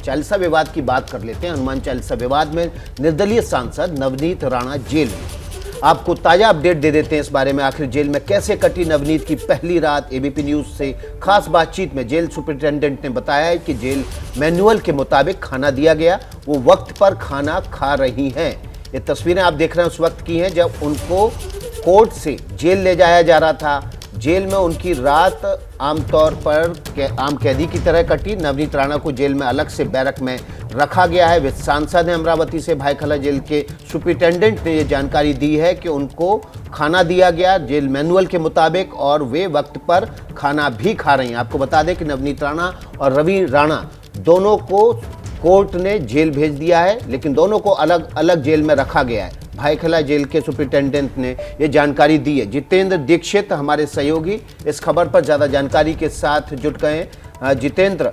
चालीसा विवाद की बात कर लेते हैं। हनुमान चालीसा विवाद में निर्दलीय सांसद नवनीत राणा जेल में। आपको ताजा अपडेट दे देते हैं इस बारे में, आखिर जेल में कैसे कटी नवनीत की पहली रात। एबीपी न्यूज से खास बातचीत में जेल सुपरिटेंडेंट ने बताया है कि जेल मैनुअल के मुताबिक खाना दिया गया, वो वक्त पर खाना खा रही हैं। ये तस्वीरें आप देख रहे हैं उस वक्त की हैं जब उनको कोर्ट से जेल ले जाया जा रहा था। जेल में उनकी रात आमतौर पर आम कैदी की तरह कटी। नवनीत राणा को जेल में अलग से बैरक में रखा गया है। वे सांसद हैं अमरावती से। भायखला जेल के सुपरिटेंडेंट ने ये जानकारी दी है कि उनको खाना दिया गया जेल मैनुअल के मुताबिक और वे वक्त पर खाना भी खा रही हैं। आपको बता दें कि नवनीत राणा और रवि राणा दोनों को कोर्ट ने जेल भेज दिया है, लेकिन दोनों को अलग अलग जेल में रखा गया है। भायखला जेल के सुपरिटेंडेंट ने यह जानकारी दी है। जितेंद्र दीक्षित हमारे सहयोगी इस खबर पर ज़्यादा जानकारी के साथ जुट गए हैं। जितेंद्र,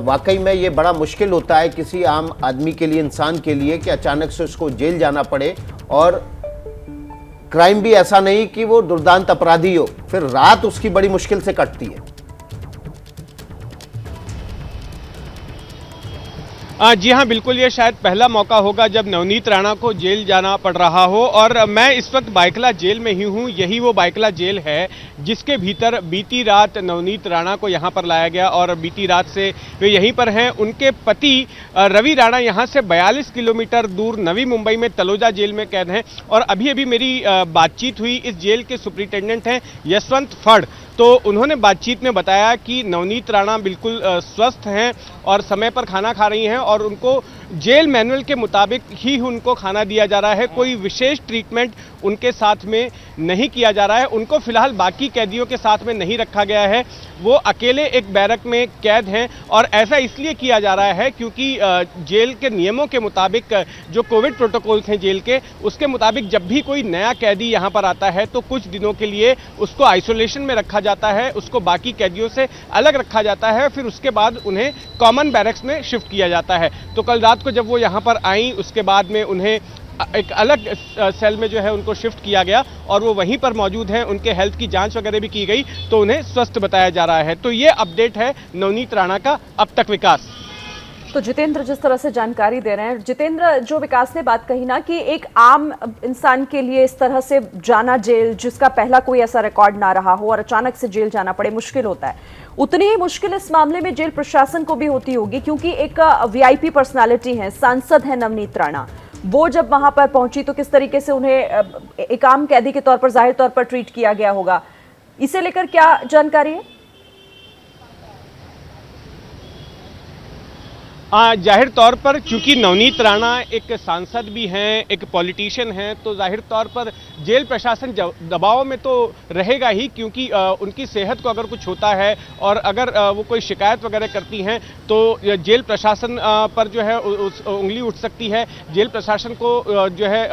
वाकई में ये बड़ा मुश्किल होता है किसी आम आदमी के लिए, इंसान के लिए, कि अचानक से उसको जेल जाना पड़े और क्राइम भी ऐसा नहीं कि वो दुर्दांत अपराधी हो, फिर रात उसकी बड़ी मुश्किल से कटती है। जी हाँ, बिल्कुल। ये शायद पहला मौका होगा जब नवनीत राणा को जेल जाना पड़ रहा हो, और मैं इस वक्त भायखला जेल में ही हूँ। यही वो भायखला जेल है जिसके भीतर बीती रात नवनीत राणा को यहाँ पर लाया गया और बीती रात से वे यहीं पर हैं। उनके पति रवि राणा यहाँ से 42 किलोमीटर दूर नवी मुंबई में तलोजा जेल में कैद हैं। और अभी अभी मेरी बातचीत हुई, इस जेल के सुपरिटेंडेंट हैं यशवंत फड़, तो उन्होंने बातचीत में बताया कि नवनीत राणा बिल्कुल स्वस्थ हैं और समय पर खाना खा रही हैं और उनको जेल मैनुअल के मुताबिक ही उनको खाना दिया जा रहा है। कोई विशेष ट्रीटमेंट उनके साथ में नहीं किया जा रहा है। उनको फिलहाल बाकी कैदियों के साथ में नहीं रखा गया है। वो अकेले एक बैरक में कैद हैं और ऐसा इसलिए किया जा रहा है क्योंकि जेल के नियमों के मुताबिक, जो कोविड प्रोटोकॉल्स हैं जेल के, उसके मुताबिक जब भी कोई नया कैदी यहाँ पर आता है तो कुछ दिनों के लिए उसको आइसोलेशन में रखा जाता है, उसको बाकी कैदियों से अलग रखा जाता है, फिर उसके बाद उन्हें कॉमन बैरक्स में शिफ्ट किया जाता है। तो कल रात को जब वो यहाँ पर आई, उसके बाद में उन्हें एक अलग सेल में जो है उनको शिफ्ट किया गया और वो वहीं पर मौजूद हैं। उनके हेल्थ की जांच वगैरह भी की गई तो उन्हें स्वस्थ बताया जा रहा है। तो ये अपडेट है नवनीत राणा का अब तक विकास। तो जितेंद्र जिस तरह से जानकारी दे रहे हैं, जितेंद्र, जो विकास ने बात कही ना कि एक आम इंसान के लिए इस तरह से जाना जेल, जिसका पहला कोई ऐसा रिकॉर्ड ना रहा हो और अचानक से जेल जाना पड़े, मुश्किल होता है। उतनी ही मुश्किल इस मामले में जेल प्रशासन को भी होती होगी, क्योंकि एक वीआईपी पर्सनालिटी है, सांसद है नवनीत राणा। वो जब वहां पर पहुंची तो किस तरीके से उन्हें एक आम कैदी के तौर पर, जाहिर तौर पर ट्रीट किया गया होगा, इसे लेकर क्या जानकारी है? जाहिर तौर पर चूंकि नवनीत राणा एक सांसद भी हैं, एक पॉलिटिशियन हैं, तो जाहिर तौर पर जेल प्रशासन दबाव में तो रहेगा ही, क्योंकि उनकी सेहत को अगर कुछ होता है और अगर वो कोई शिकायत वगैरह करती हैं तो जेल प्रशासन पर जो है उंगली उठ सकती है, जेल प्रशासन को जो है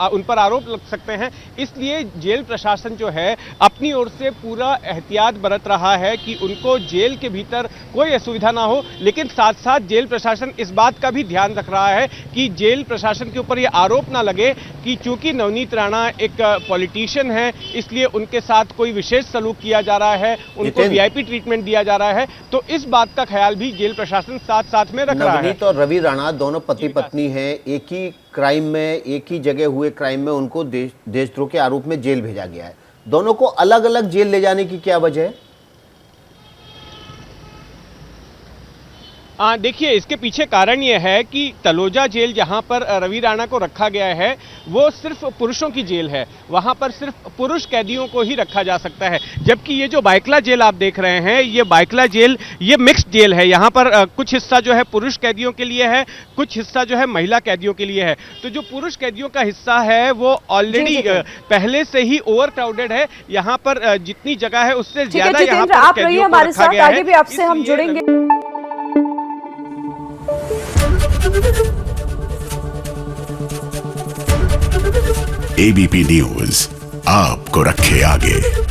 उन पर आरोप लग सकते हैं। इसलिए जेल प्रशासन जो है अपनी ओर से पूरा एहतियात बरत रहा है कि उनको जेल के भीतर कोई असुविधा ना हो, लेकिन साथ साथ जेल प्रशासन इस बात का भी ध्यान रख रहा है कि जेल प्रशासन के ऊपर यह आरोप ना लगे कि चूंकि नवनीत राणा एक पॉलिटिशियन है इसलिए उनके साथ कोई विशेष सलूक किया जा रहा है, उनको वीआईपी ट्रीटमेंट दिया जा रहा है। तो इस बात का ख्याल भी जेल प्रशासन साथ साथ में रख रहा है। नवनीत और रवि राणा दोनों पति पत्नी हैं, एक ही क्राइम में, एक ही जगह हुए क्राइम में उनको देशद्रोह के आरोप में जेल भेजा गया है। दोनों को अलग अलग जेल ले जाने की क्या वजह है? देखिए, इसके पीछे कारण यह है कि तलोजा जेल जहां पर रवि राणा को रखा गया है वो सिर्फ पुरुषों की जेल है, वहां पर सिर्फ पुरुष कैदियों को ही रखा जा सकता है। जबकि ये जो भायखला जेल आप देख रहे हैं, ये भायखला जेल ये मिक्स्ड जेल है। यहाँ पर कुछ हिस्सा जो है पुरुष कैदियों के लिए है, कुछ हिस्सा जो है महिला कैदियों के लिए है। तो जो पुरुष कैदियों का हिस्सा है वो ऑलरेडी पहले से ही ओवर क्राउडेड है। यहाँ पर जितनी जगह है उससे ज्यादा यहाँ पर आप रहिए हमारे साथ, आगे भी आपसे हम जुड़ेंगे। एबीपी न्यूज आपको रखे आगे।